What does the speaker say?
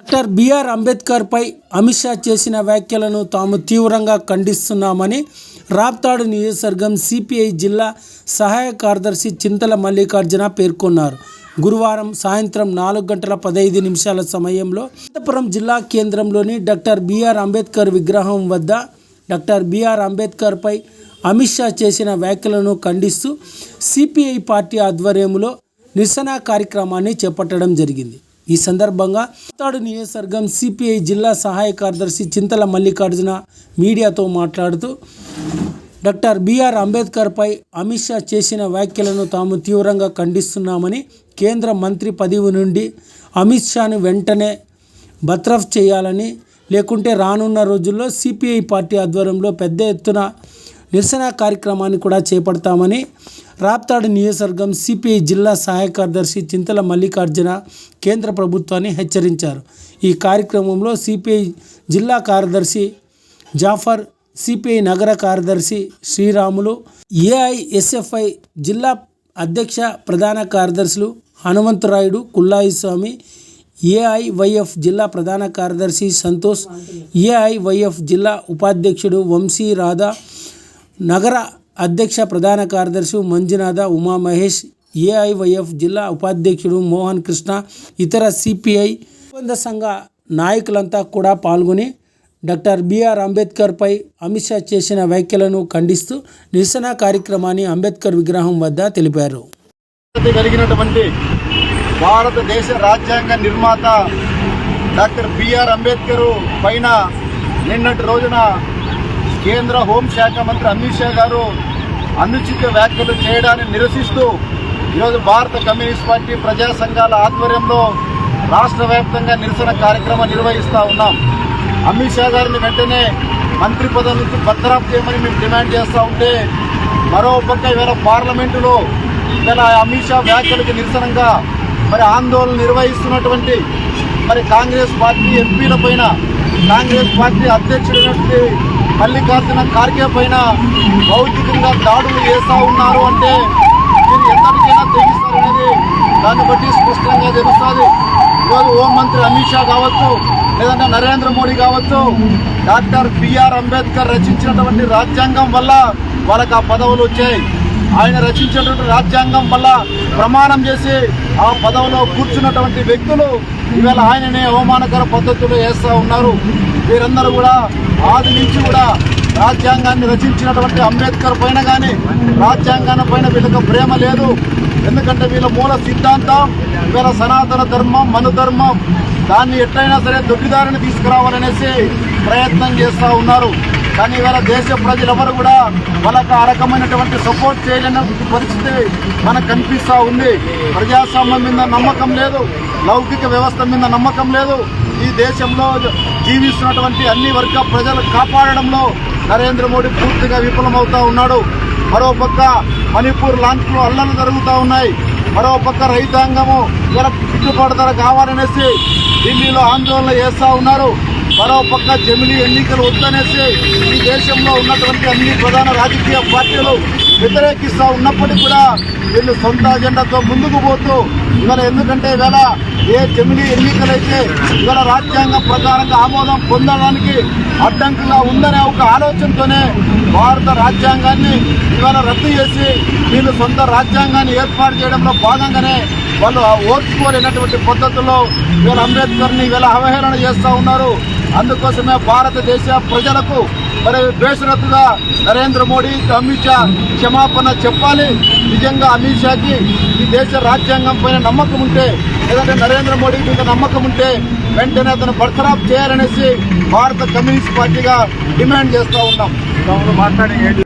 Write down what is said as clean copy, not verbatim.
Doctor BR Ambedkar పై అమిత్ షా చేసిన వ్యాఖ్యలను తాము తీవ్రంగా ఖండిస్తున్నామని రాప్తాడు నియోజకవర్గం సిపిఐ జిల్లా సహాయ కార్యదర్శి చింతల మల్లికార్జున పేర్కొన్నారు. గురువారం సాయంత్రం 4:15 సమయంలో అనంతపురం జిల్లా కేంద్రంలోని డాక్టర్ బిఆర్ అంబేద్కర్ విగ్రహం వద్ద డాక్టర్ బిఆర్ అంబేద్కర్ పై అమిత్ షా చేసిన వ్యాఖ్యలను ఖండిస్తూ సిపిఐ పార్టీ ఆధ్వర్యంలో నిరసన కార్యక్రమాన్ని చేపట్టడం జరిగింది. ఈ సందర్భంగా రాప్తాడు నియోజకవర్గం సిపిఐ జిల్లా సహాయ కార్యదర్శి చింతల మల్లికార్జున మీడియాతో మాట్లాడుతూ డాక్టర్ బిఆర్ అంబేద్కర్ పై అమిత్ షా చేసిన వ్యాఖ్యలను తాము తీవ్రంగా ఖండిస్తున్నామని, కేంద్ర మంత్రి పదవి నుండి అమిత్ షాను వెంటనే బర్తరఫ్ చేయాలని, లేకుంటే రానున్న రోజుల్లో సిపిఐ పార్టీ ఆధ్వర్యంలో పెద్ద ఎత్తున నిరసన కార్యక్రమాన్ని కూడా చేపడతామని రాప్తాడు నియోజకవర్గం సిపిఐ జిల్లా సహాయ కార్యదర్శి చింతల మల్లికార్జున కేంద్ర ప్రభుత్వాన్ని హెచ్చరించారు. ఈ కార్యక్రమంలో సిపిఐ జిల్లా కార్యదర్శి జాఫర్, సిపిఐ నగర కార్యదర్శి శ్రీరాములు, ఏఐఎస్ఎఫ్ఐ జిల్లా అధ్యక్ష ప్రధాన కార్యదర్శులు హనుమంతరాయుడు, కుల్లాయి స్వామి, ఏఐవైఎఫ్ జిల్లా ప్రధాన కార్యదర్శి సంతోష్, ఏఐవైఎఫ్ జిల్లా ఉపాధ్యక్షుడు వంశీ రాధా, నగర అధ్యక్ష ప్రధాన కార్యదర్శి మంజునాథ, ఉమామహేష్, ఏఐవైఎఫ్ జిల్లా ఉపాధ్యక్షుడు మోహన్ కృష్ణ, ఇతర సిపిఐ అనుబంధ సంఘ నాయకులంతా కూడా పాల్గొని డాక్టర్ బిఆర్ అంబేద్కర్ పై అమిత్ షా చేసిన వ్యాఖ్యలను ఖండిస్తూ నిరసన కార్యక్రమాన్ని అంబేద్కర్ విగ్రహం వద్ద తెలిపారు. కలిగినటువంటి భారతదేశ రాజ్యాంగ నిర్మాత డాక్టర్ బిఆర్ అంబేద్కర్ పైన నిన్నటి రోజున కేంద్ర హోంశాఖ మంత్రి అమిత్ షా గారు అనుచిత వ్యాఖ్యలు చేయడాన్ని నిరసిస్తూ ఈరోజు భారత కమ్యూనిస్ట్ పార్టీ ప్రజా సంఘాల ఆధ్వర్యంలో రాష్ట్ర వ్యాప్తంగా నిరసన కార్యక్రమం నిర్వహిస్తూ ఉన్నాం. అమిత్ షా గారిని వెంటనే మంత్రి పదవి నుంచి బర్తరఫ్ చేయమని మేము డిమాండ్ చేస్తూ ఉంటే, మరోపక్క ఇవాళ పార్లమెంటులో ఇవాళ అమిత్ షా వ్యాఖ్యలకు నిరసనగా ఆందోళన నిర్వహిస్తున్నటువంటి కాంగ్రెస్ పార్టీ ఎంపీల పైన, కాంగ్రెస్ పార్టీ అధ్యక్షుడైనటువంటి మల్లికార్జున ఖార్గే పైన భౌతికంగా దాడులు చేస్తూ ఉన్నారు అంటే మీరు ఎన్నటికైనా తెగిస్తారనేది దాన్ని బట్టి స్పష్టంగా తెలుస్తుంది. ఈరోజు హోంమంత్రి అమిత్ షా కావచ్చు, లేదంటే నరేంద్ర మోడీ కావచ్చు, డాక్టర్ బిఆర్ అంబేద్కర్ రచించినటువంటి రాజ్యాంగం వల్ల వాళ్ళకి ఆ పదవులు వచ్చాయి. ఆయన రచించినటువంటి రాజ్యాంగం వల్ల ప్రమాణం చేసి ఆ పదవిలో కూర్చున్నటువంటి వ్యక్తులు ఇవాళ ఆయననే అవమానకర పద్ధతులు వేస్తూ ఉన్నారు. వీరందరూ కూడా ఆది నుంచి కూడా రాజ్యాంగాన్ని రచించినటువంటి అంబేద్కర్ పైన కానీ రాజ్యాంగాన్ని పైన వీళ్ళకి ప్రేమ లేదు. ఎందుకంటే వీళ్ళ మూల సిద్ధాంతం వీళ్ళ సనాతన ధర్మం, మనుధర్మం, దాన్ని ఎట్లయినా సరే దొడ్డిదారిని తీసుకురావాలనేసి ప్రయత్నం చేస్తూ ఉన్నారు. కానీ ఇవాళ దేశ ప్రజలెవరు కూడా వాళ్ళకు ఆ రకమైనటువంటి సపోర్ట్ చేయలేని పరిస్థితి మనకు కనిపిస్తూ ఉంది. ప్రజాస్వామ్యం మీద నమ్మకం లేదు, లౌకిక వ్యవస్థ మీద నమ్మకం లేదు. ఈ దేశంలో జీవిస్తున్నటువంటి అన్ని వర్గ ప్రజలు కాపాడడంలో నరేంద్ర మోడీ పూర్తిగా విఫలమవుతూ ఉన్నాడు. మరోపక్క మణిపూర్ లాంచ్లో అల్లర్లు జరుగుతూ ఉన్నాయి. మరోపక్క రైతాంగము ఇలా గిట్టుబాటు ధర కావాలనేసి ఢిల్లీలో ఆందోళన చేస్తూ ఉన్నారు. మరోపక్క జమిలీ ఎన్నికలు వద్దనేసి ఈ దేశంలో ఉన్నటువంటి అన్ని ప్రధాన రాజకీయ పార్టీలు వ్యతిరేకిస్తూ ఉన్నప్పటికీ కూడా వీళ్ళు సొంత అజెండాతో ముందుకు పోతూ ఇవాళ, ఎందుకంటే ఇవాళ ఏ జమిలీ ఎన్నికలైతే ఇవాళ రాజ్యాంగం ప్రకారంగా ఆమోదం పొందడానికి అడ్డంకుగా ఉందనే ఒక ఆలోచనతోనే భారత రాజ్యాంగాన్ని ఇవాళ రద్దు చేసి వీళ్ళు సొంత రాజ్యాంగాన్ని ఏర్పాటు చేయడంలో భాగంగానే వాళ్ళు ఓర్చుకోలేనటువంటి పద్ధతుల్లో ఇవాళ అంబేద్కర్ని ఇవాళ అవహేళన చేస్తూ ఉన్నారు. అందుకోసమే భారతదేశ ప్రజలకు బేషరతుగా నరేంద్ర మోడీ, అమిత్ షా క్షమాపణ చెప్పాలి. నిజంగా అమిత్ షాకి ఈ దేశ రాజ్యాంగం పైన నమ్మకం ఉంటే, లేదంటే నరేంద్ర మోడీ మీద నమ్మకం ఉంటే వెంటనే అతను బర్తరఫ్ చేయాలనేసి భారత కమ్యూనిస్ట్ పార్టీగా డిమాండ్ చేస్తూ ఉన్నాం.